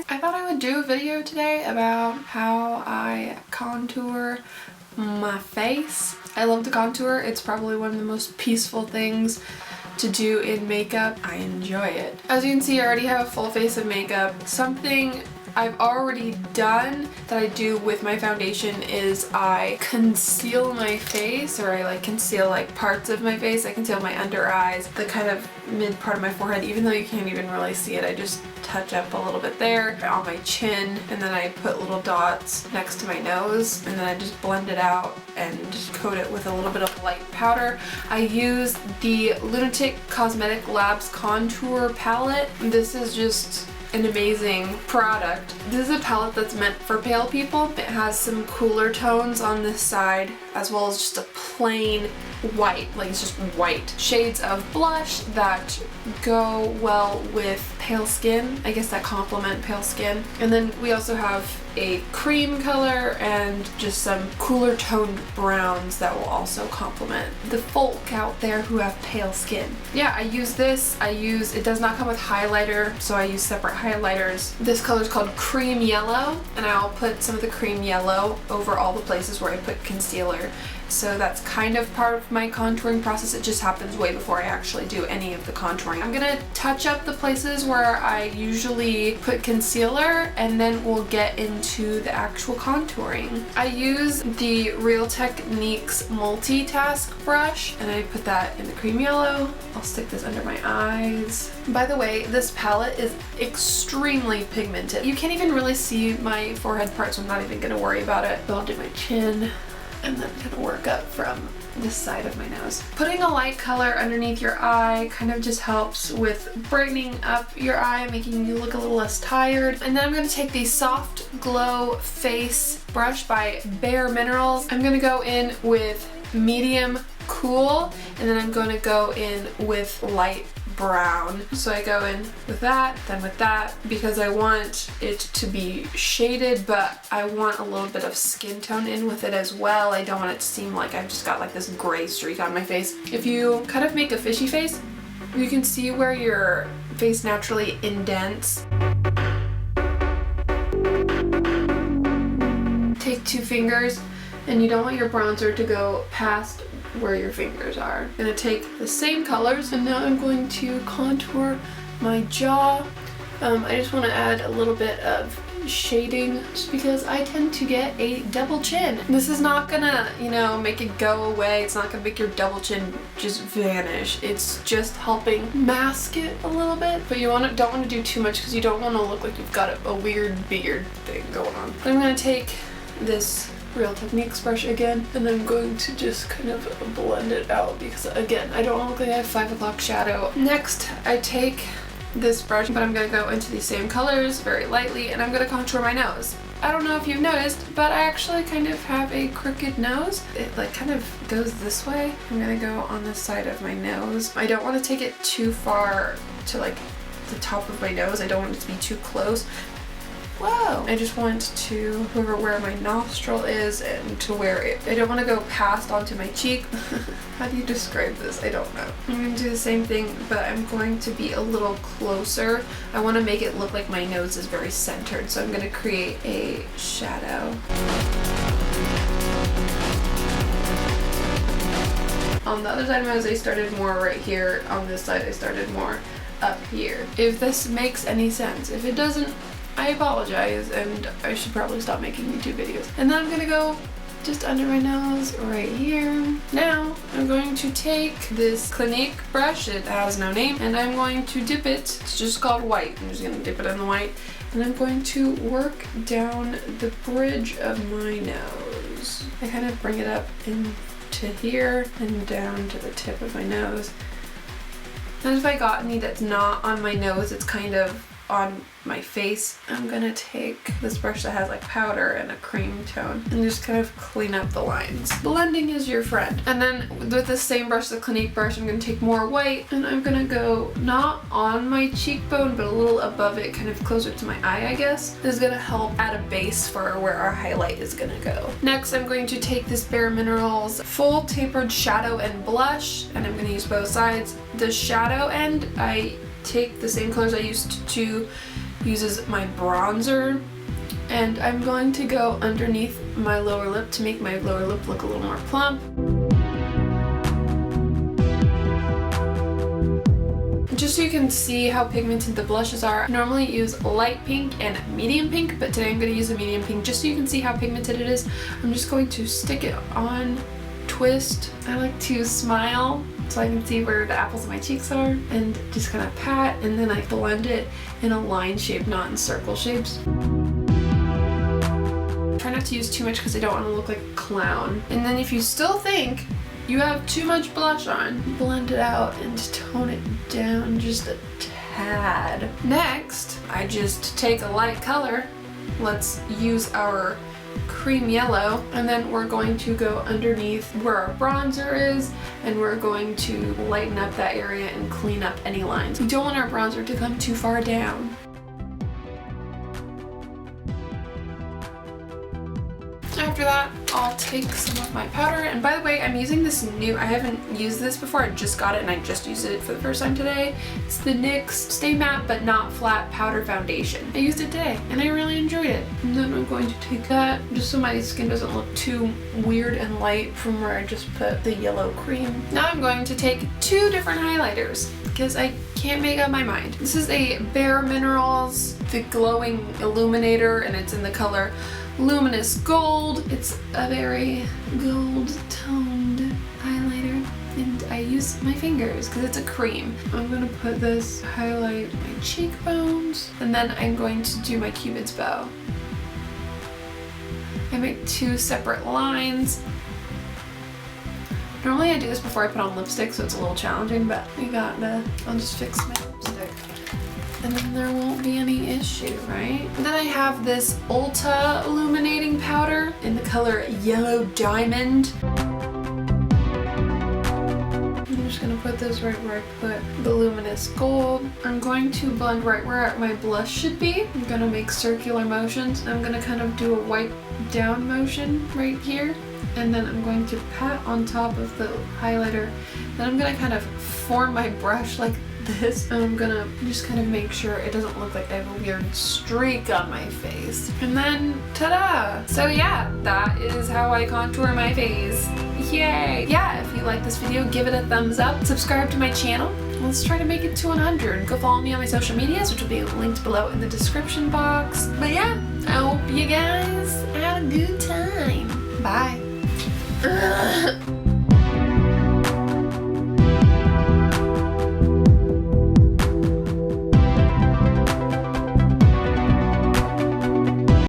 I thought I would do a video today about how I contour my face. I love to contour. It's probably one of the most peaceful things to do in makeup. I enjoy it. As you can see, I already have a full face of makeup. Something I've already done that I do with my foundation is I conceal my face, or I like conceal like parts of my face. I conceal my under eyes, the kind of mid part of my forehead, even though you can't even really see it. I just touch up a little bit there on my chin, and then I put little dots next to my nose, and then I just blend it out and just coat it with a little bit of light powder. I use the LUNATICC Cosmetic Labs Contour Palette. This is just an amazing product. This is a palette that's meant for pale people. It has some cooler tones on this side, as well as just a plain white, like it's just white. Shades of blush that go well with pale skin, I guess that complement pale skin. And then we also have a cream color and just some cooler toned browns that will also complement the folk out there who have pale skin. Yeah, I use this. It does not come with highlighter, so I use separate highlighters. This color is called cream yellow, and I'll put some of the cream yellow over all the places where I put concealer. So that's kind of part of my contouring process. It just happens way before I actually do any of the contouring. I'm gonna touch up the places where I usually put concealer, and then we'll get into the actual contouring. I use the Real Techniques multitask brush, and I put that in the cream yellow. I'll stick this under my eyes. By the way, this palette is extremely pigmented. You can't even really see my forehead part, so I'm not even gonna worry about it. But I'll do my chin, and then kind of work up from this side of my nose. Putting a light color underneath your eye kind of just helps with brightening up your eye, making you look a little less tired. And then I'm going to take the Soft Glow Face brush by Bare Minerals. I'm going to go in with medium cool, and then I'm going to go in with light brown. So I go in with that, then with that, because I want it to be shaded, but I want a little bit of skin tone in with it as well. I don't want it to seem like I've just got like this gray streak on my face. If you kind of make a fishy face, you can see where your face naturally indents. Take 2 fingers, and you don't want your bronzer to go past where your fingers are. I'm gonna take the same colors, and now I'm going to contour my jaw. I just want to add a little bit of shading just because I tend to get a double chin. This is not gonna, make it go away. It's not gonna make your double chin just vanish. It's just helping mask it a little bit. But you don't want to do too much because you don't want to look like you've got a weird beard thing going on. I'm gonna take this Real Techniques brush again, and I'm going to just kind of blend it out because, again, I don't look like I have 5 o'clock shadow. Next, I take this brush, but I'm going to go into these same colors very lightly, and I'm going to contour my nose. I don't know if you've noticed, but I actually kind of have a crooked nose. It like kind of goes this way. I'm going to go on the side of my nose. I don't want to take it too far to like the top of my nose. I don't want it to be too close. Whoa! I just want to hover where my nostril is and to where I don't want to go past onto my cheek. How do you describe this? I don't know. I'm going to do the same thing, but I'm going to be a little closer. I want to make it look like my nose is very centered, so I'm going to create a shadow. On the other side of my nose, I started more right here. On this side, I started more up here. If this makes any sense. If it doesn't, I apologize, and I should probably stop making YouTube videos. And then I'm gonna go just under my nose right here. Now I'm going to take this Clinique brush, it has no name, and I'm going to dip it. It's just called white. I'm just gonna dip it in the white, and I'm going to work down the bridge of my nose. I kind of bring it up into here and down to the tip of my nose. And if I got any that's not on my nose, it's kind of on my face, I'm gonna take this brush that has like powder and a cream tone and just kind of clean up the lines. Blending is your friend. And then with the same brush, the Clinique brush, I'm gonna take more white, and I'm gonna go not on my cheekbone, but a little above it, kind of closer to my eye, I guess. This is gonna help add a base for where our highlight is gonna go. Next, I'm going to take this Bare Minerals Full Tapered Shadow and Blush, and I'm gonna use both sides. The shadow end, I take the same colors I used to uses my bronzer, and I'm going to go underneath my lower lip to make my lower lip look a little more plump. Just so you can see how pigmented the blushes are, I normally use light pink and medium pink, but today I'm going to use a medium pink just so you can see how pigmented it is. I'm just going to stick it on, twist. I like to smile so I can see where the apples of my cheeks are, and just kind of pat, and then I blend it in a line shape, not in circle shapes. Try not to use too much because I don't want to look like a clown. And then if you still think you have too much blush on, blend it out and tone it down just a tad. Next, I just take a light color. Let's use our cream yellow, and then we're going to go underneath where our bronzer is, and we're going to lighten up that area and clean up any lines. We don't want our bronzer to come too far down. After that, I'll take some of my powder, and by the way, I'm using this new, I haven't used this before, I just got it and I just used it for the first time today. It's the NYX Stay Matte But Not Flat Powder Foundation. I used it today and I really enjoyed it. And then I'm going to take that just so my skin doesn't look too weird and light from where I just put the yellow cream. Now I'm going to take two different highlighters because I can't make up my mind. This is a Bare Minerals, the Glowing Illuminator, and it's in the color Luminous Gold. It's a very gold toned highlighter, and I use my fingers because it's a cream. I'm gonna put this, highlight my cheekbones, and then I'm going to do my Cupid's bow. I make two separate lines. Normally I do this before I put on lipstick, so it's a little challenging, but I'll just fix my lipstick, and then there won't be any issue, right? And then I have this Ulta illuminating powder in the color Yellow Diamond. I'm just gonna put this right where I put the Luminous Gold. I'm going to blend right where my blush should be. I'm gonna make circular motions. I'm gonna kind of do a wipe down motion right here, and then I'm going to pat on top of the highlighter. Then I'm gonna kind of form my brush like this, and I'm gonna just kind of make sure it doesn't look like I have a weird streak on my face. And then, ta-da! So yeah, that is how I contour my face. Yay! Yeah, if you like this video, give it a thumbs up. Subscribe to my channel. Let's try to make it to 100. Go follow me on my social medias, which will be linked below in the description box. But yeah, I hope you guys had a good time. Bye.